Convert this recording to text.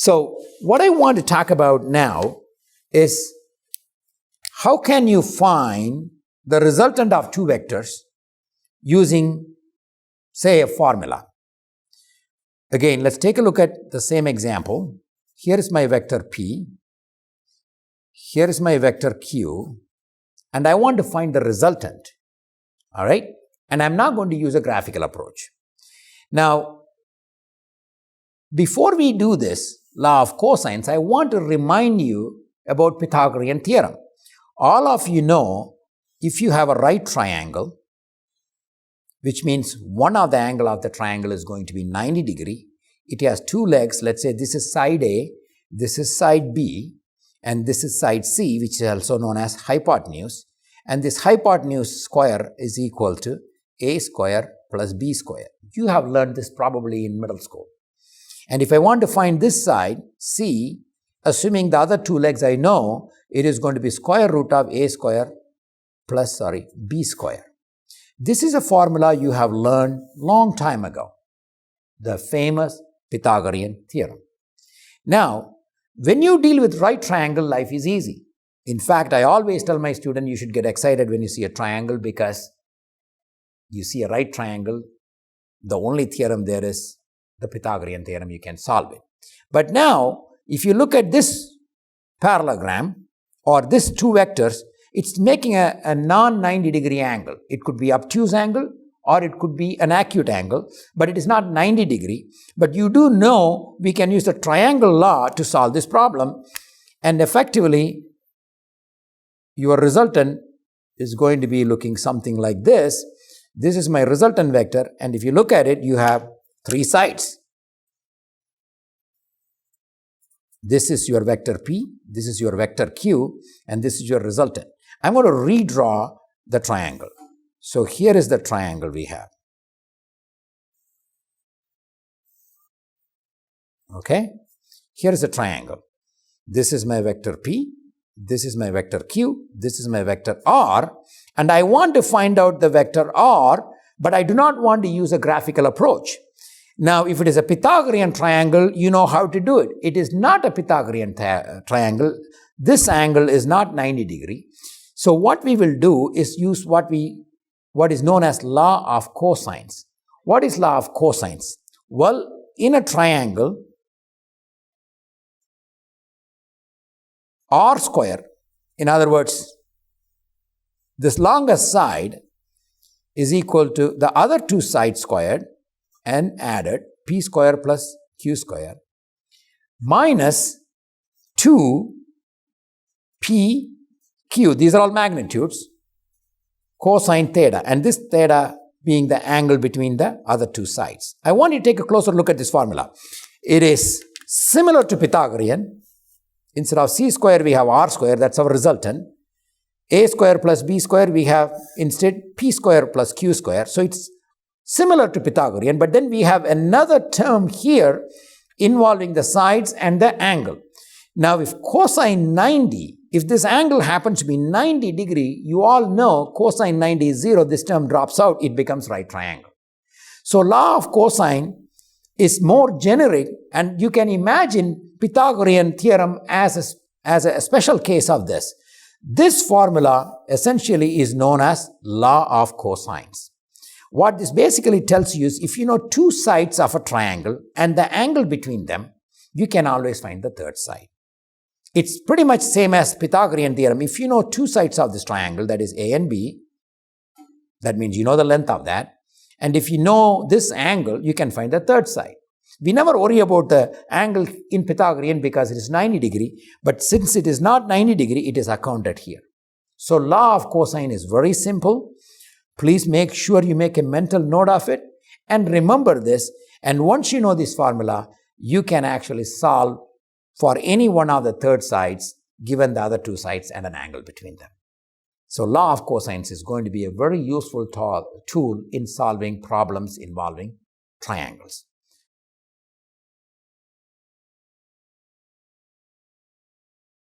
So what I want to talk about now is how can you find the resultant of two vectors using, say, a formula. Again, let's take a look at the same example. Here is my vector P. Here is my vector Q. And I want to find the resultant. All right? And I'm not going to use a graphical approach. Now, before we do this law of cosines, I want to remind you about Pythagorean theorem. All of you know, if you have a right triangle, which means one of the angle of the triangle is going to be 90 degree. It has two legs. Let's say this is side A, this is side B, and this is side C, which is also known as hypotenuse. And this hypotenuse square is equal to A square plus B square. You have learned this probably in middle school. And if I want to find this side, C, assuming the other two legs I know, it is going to be square root of A square plus, B square. This is a formula you have learned long time ago, the famous Pythagorean theorem. Now, when you deal with right triangle, life is easy. In fact, I always tell my students you should get excited when you see a triangle because you see a right triangle, the only theorem there is the Pythagorean theorem, you can solve it. But now, if you look at this parallelogram or these two vectors, it's making a non-90 degree angle. It could be obtuse angle or it could be an acute angle, but it is not 90 degree. But you do know we can use the triangle law to solve this problem, and effectively your resultant is going to be looking something like this. This is my resultant vector, and if you look at it, you have three sides. This is your vector P, this is your vector Q, and this is your resultant. I'm going to redraw the triangle. So here is the triangle we have. Okay? Here is a triangle. This is my vector P, this is my vector Q, this is my vector R, and I want to find out the vector R, but I do not want to use a graphical approach. Now, if it is a Pythagorean triangle, you know how to do it. It is not a Pythagorean triangle. This angle is not 90 degree. So what we will do is use what is known as law of cosines. What is law of cosines? Well, in a triangle, R square, in other words, this longest side is equal to the other two sides squared and added, P square plus Q square, minus 2P Q, these are all magnitudes, cosine theta, and this theta being the angle between the other two sides. I want you to take a closer look at this formula. It is similar to Pythagorean. Instead of C square, we have R square, that's our resultant. A square plus B square, we have instead P square plus Q square. So it's similar to Pythagorean, but then we have another term here involving the sides and the angle. Now, if cosine 90, if this angle happens to be 90 degree, you all know cosine 90 is 0, this term drops out, it becomes right triangle. So, law of cosine is more generic, and you can imagine Pythagorean theorem as a special case of this. This formula essentially is known as law of cosines. What this basically tells you is if you know two sides of a triangle and the angle between them, you can always find the third side. It's pretty much same as Pythagorean theorem. If you know two sides of this triangle, that is A and B, that means you know the length of that. And if you know this angle, you can find the third side. We never worry about the angle in Pythagorean because it is 90 degree, but since it is not 90 degree, it is accounted here. So law of cosine is very simple. Please make sure you make a mental note of it and remember this. And once you know this formula, you can actually solve for any one of the third sides given the other two sides and an angle between them. So law of cosines is going to be a very useful tool in solving problems involving triangles.